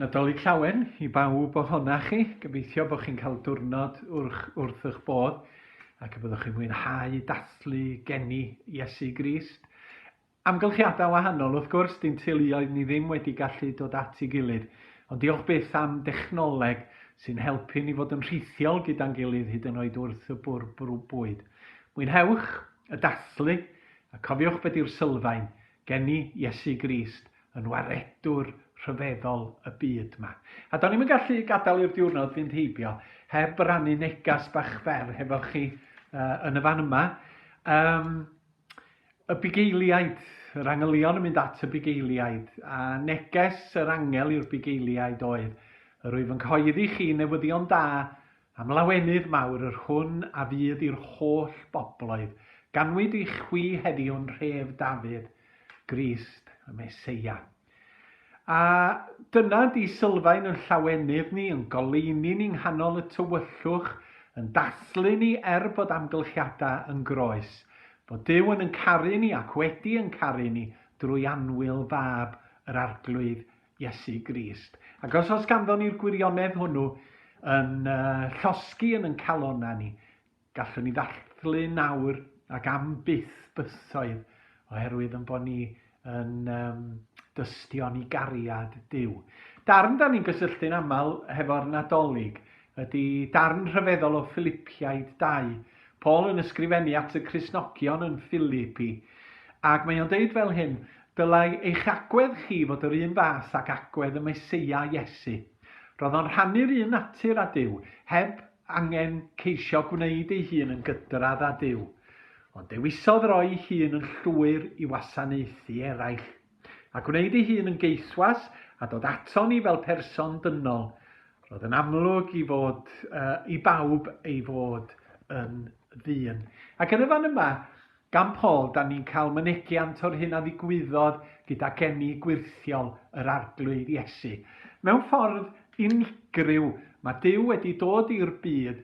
Nadolig llawen i bawb ohonoch chi. Gobeithio bod chi'n cael diwrnod wrth eich bodd ac y byddwch chi'n mwynhau dathlu geni Iesu Grist. Amgylchiadau wahanol, wrth gwrs, di'n teuluoedd ni ddim wedi gallu dod at ei gilydd, ond diolch byth am dechnoleg sy'n helpu ni fod yn rhithiol gyda'n gilydd hyd yn oed wrth y bwyd. Mwynhewch y dathlu a cofiwch beth yw'r sylfaen geni Iesu Grist yn waredwr rhyfeddol y byd yma. A do'n ni'n gallu gadael i'r diwrnod fynd heibio heb rannu negas bach fer hefo chi yn y fan yma. Y bugeiliaid, yr angelion yn mynd at y bugeiliaid, a neges yr angel i'r bugeiliaid oedd, yr wyf yn cyhoeddi chi newyddion da am lawenydd mawr yr hwn a fydd i'r holl bobloedd, ganwyd i chwi heddiw'n rhef Dafydd, Grist y Meseia. A dyna di sylfaen yn llawenydd ni, yn goleuni ni'n nghanol y tywyllwch, yn dathlu ni bod amgylchiadau yn groes, bod Duw yn caru ni ac wedi yn caru ni drwy anwyl fab yr arglwydd Iesu Grist. Ac os ganddo ni'r gwirionedd hwnnw yn llosgi yn calonna ni, gallwn ni ddathlu nawr ac am byth bythoedd oherwydd yn bod ni yn dystion i gariad Duw. Darn da ni'n gysylltu'n aml hefo'r Nadolig ydy darn rhyfeddol o Filipiaid 2. Paul yn ysgrifennu at y Cristnogion yn Filipi, ac mae o'n deud fel hyn, dylai eich agwedd chi fod yr un fath ac agwedd y Meseia Iesu. Roedd o'n rhannu'r un natur â Duw, heb angen ceisio gwneud ei hun yn gydradd â Duw. Ond dewisodd roi ei hun yn llwyr i wasanaethu eraill, a gwneud ei hun yn geithwas a dod ato ni fel person dynol. Roedd yn amlwg i bawb ei fod yn ddyn. Ac yn y fan yma, gan Paul, da ni'n cael mynegiant o'r hyn a ddigwyddodd gyda geni gwirthiol yr arglwydd Iesu. Mewn ffordd unigryw, mae Duw wedi dod i'r byd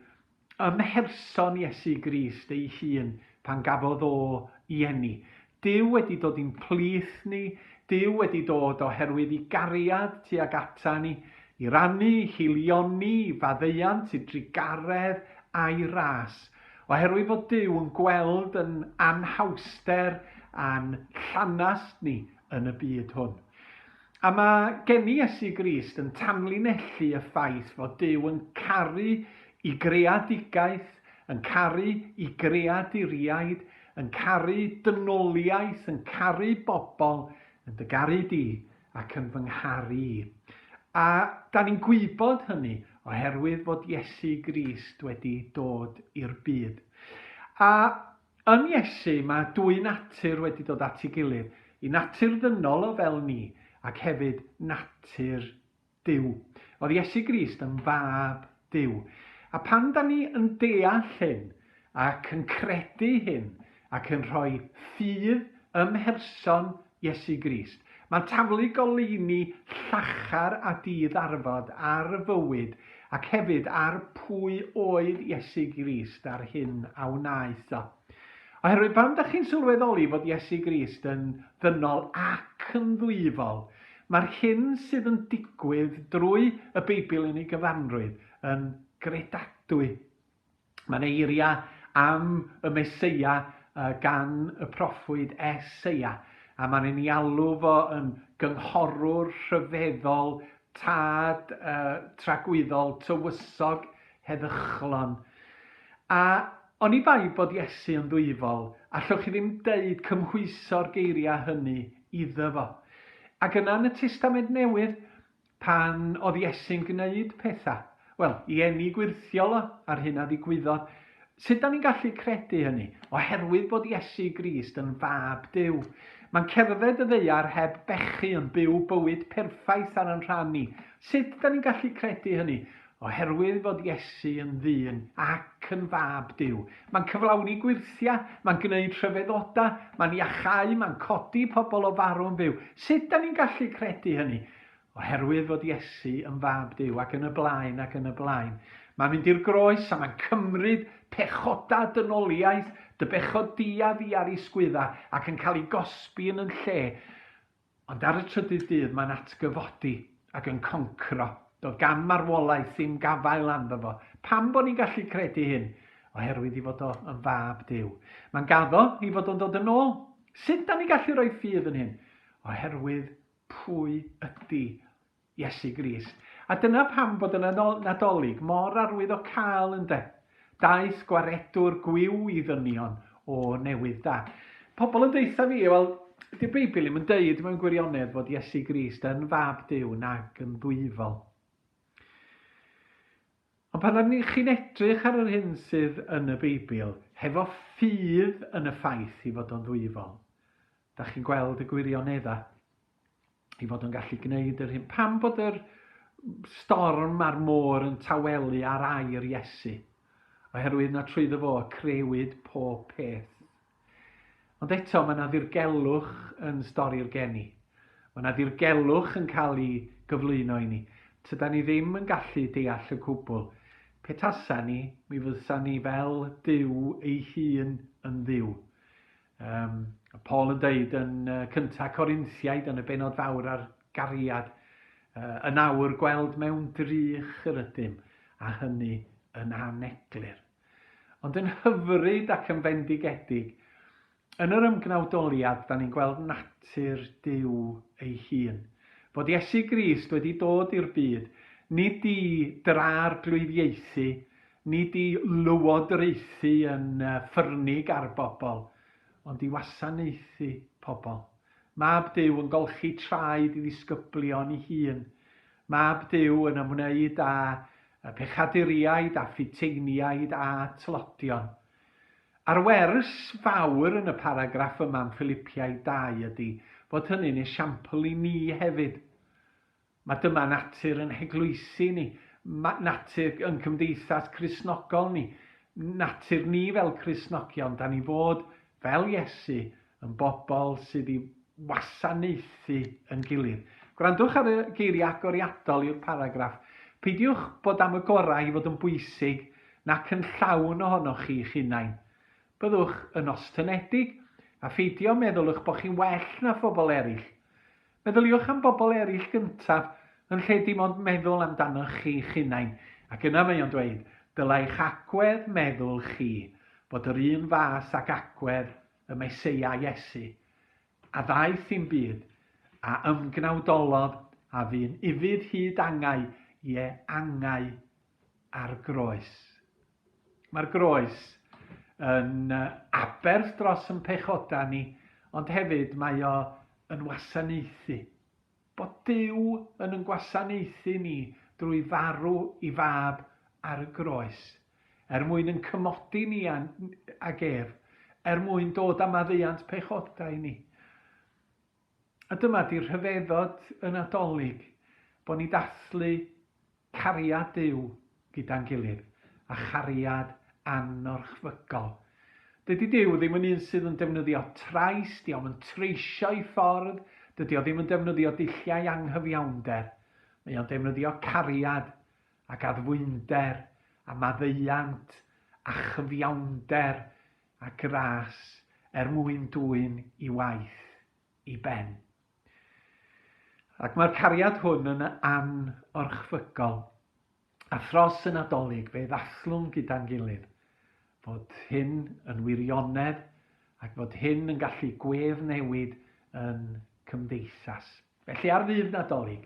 ymherson Iesu Grist ei hun pan gafodd o i eni. Duw wedi dod i'n plith ni, Duw wedi dod oherwydd i gariad tuag ata ni, i rannu, hilioni, i faddeuant, i drigaredd a'i ras. Oherwydd fod Duw yn gweld yn anhawster a'n llanast ni yn y byd hwn. A mae geni Iesu Grist yn tanlinellu y ffaith fod Duw yn caru i greadigaeth, yn caru i greaduriaid, yn caru dynoliaeth, yn caru bobl, yn dy garu di ac yn fy ngharu i. A da ni'n gwybod hynny oherwydd fod Iesu Grist wedi dod i'r byd. A yn Iesu mae dwy natur wedi dod at ei gilydd. I natur ddynol o fel ni ac hefyd natur Duw. Oedd Iesu Grist yn fab Duw. A pan da ni yn deall hyn ac yn credu hyn ac yn rhoi ffydd ymherson Iesu Grist, mae'n taflu goleuni llachar a diddarfod ar y fywyd ac hefyd ar pwy oedd Iesu Grist ar hyn a wnaeth o. Oherwydd pan ydych chi'n sylweddoli fod Iesu Grist yn ddynol ac yn ddwyfol, mae'r hyn sydd yn digwydd drwy y Beibl yn ei gyfanrwydd yn gredadwy. Mae'n eiriau am y Meseia gan y proffwyd Eseia, a mae'n ei alw fo yn gynghorwr rhyfeddol, tad tragwyddol, tywysog, heddychlon. A oni bai bod Iesu yn ddwyfol, allwch chi ddim deud cymhwyso'r geiriau hynny iddo fo. Ac yna yn y Testament Newydd, pan oedd Iesu'n gwneud pethau, wel, i eni gwirthiol o ar hyn a ddigwyddodd, sut da ni'n gallu credu hynny? Oherwydd bod Iesu Grist yn fab Duw. Mae'n cerdded y ddaear heb bechu yn byw bywyd perffaith ar yn rhan ni. Sut da ni'n gallu credu hynny? Oherwydd fod Iesu yn ddyn ac yn fab Duw. Mae'n cyflawni gwirthia, mae'n gwneud rhyfeddodau, mae'n iachau, mae'n codi pobl o farw yn byw. Sut da ni'n gallu credu hynny? Oherwydd fod Iesu yn fab Duw ac yn y blaen ac yn y blaen. Mae'n mynd i'r groes a mae'n cymryd pechoda dynoliaeth, dy bechod di a fi ar ei sgwydda ac yn cael ei gosbi yn lle. Ond ar y trydydd dydd mae'n atgyfodi ac yn concro. Doedd gan marwolaeth ddim gafael anddo fo. Pam bod ni'n gallu credu hyn? Oherwydd i fod o yn fab Duw. Mae'n gaddo i fod o'n dod yn ôl. Sut da ni gallu rhoi ffydd yn hyn? Oherwydd pwy ydy Iesu Grist. A dyna pam bod yn Nadolig mor arwydd o cael ynde. Daeth gwaredwr gwyw i ddynion o newydd da. Pobl yn deitha fi, wel, di'r Beibl ddim yn deud mewn gwirionedd fod Iesu Grist yn fab Duw nag yn ddwyfol. Ond pan chi'n edrych ar yr hyn sydd yn y Beibl, hefo ffydd yn y ffaith i fod o'n ddwyfol, da chi'n gweld y gwirioneddau i fod o'n gallu gwneud yr hyn. Pam bod yr storm a'r môr yn tawelu ar air Iesu? Oherwydd na trwyddo fo crewyd pob peth. Ond eto, mae yna ddirgelwch yn stori'r geni. Mae yna ddirgelwch yn cael ei gyflwyno i ni. Tyda ni ddim yn gallu deall y cwbl. Petasa ni, mi fysa ni fel Duw ei hun yn ddiw. Paul yn deud yn cynta Corinthiaid yn y benod fawr ar gariad, yn awr gweld mewn drych yr ydym, a hynny yn aneglur. Ond yn hyfryd ac yn fendigedig, yn yr ymgnawdoliad, da ni'n gweld natur Duw ei hun. Fod Iesu Grist wedi dod i'r byd, nid i dra'r blwyddiaethu, nid i lywodraethu yn ffyrnig ar bobl, ond i wasanaethu pobl. Mab Duw yn golchi traed i ddisgyblion ei hun. Mab Duw yn ymwneud â pechaduriaid a ffiteiniaid a tlodion. A'r wers fawr yn y paragraff yma yn Philippiaid 2 ydy fod hynny'n esiampl i ni hefyd. Mae dyma natur yn heglwysu ni, natur yn cymdeithas Cristnogol ni, natur ni fel Cristnogion, da ni fod fel Iesu yn bobl sydd i wasanaethu yn gilydd. Gwrandwch ar y geiriau agoriadol i'r paragraff. Peidiwch bod am y gorau i fod yn bwysig nac yn llawn ohonoch chi'ch hunain. Byddwch yn ostynedig a pheidio meddylwch bod chi'n well na phobl eraill. Meddyliwch am bobl eraill gyntaf yn lle dim ond meddwl amdanoch chi'ch hunain. Ac yna mae o'n dweud, dylai'ch agwedd meddwl chi bod yr un fas ag agwedd y Meseia Iesu. A ddaeth i'n byd a ymgnawdolodd a fu'n ifyd hyd angau i angau ar groes. Mae'r groes yn aberth dros yn pechoda ni, ond hefyd mae o yn wasanaethu. Bod Duw yn gwasanaethu ni drwy farw i fab ar y groes, mwyn yn cymodi ni ag ef, mwyn dod â maddeuant pechoda i ni. A dyma di'r rhyfeddod yn Nadolig, bod ni dathlu cariad Duw gyda'n gilydd a chariad anorchfygol. Dydy Duw ddim yn un sydd yn defnyddio trais, diolch yn treisio i ffordd, dydy o ddim yn defnyddio dulliau anghyfiawnder. Mae o'n defnyddio cariad ac addfwynder a maddeuant a chyfiawnder a gras mwyn dwyn i waith i ben. Ac mae'r cariad hwn yn anorchfygol. A thros y Nadolig fe ddathlwn gyda'n gilydd fod hyn yn wirionedd ac fod hyn yn gallu gweddnewid yn cymdeithas. Felly ar ddydd Nadolig,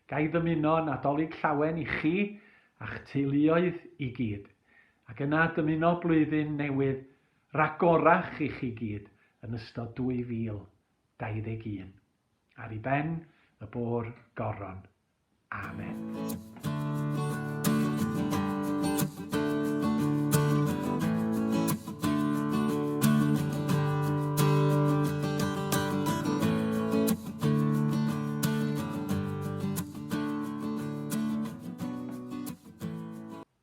ga i ddymuno Nadolig llawen i chi a'ch teuluoedd i gyd. Ac yna dymuno blwyddyn newydd ragorach i chi gyd yn ystod 2021. Ar ei ben y bôr goron. Amen.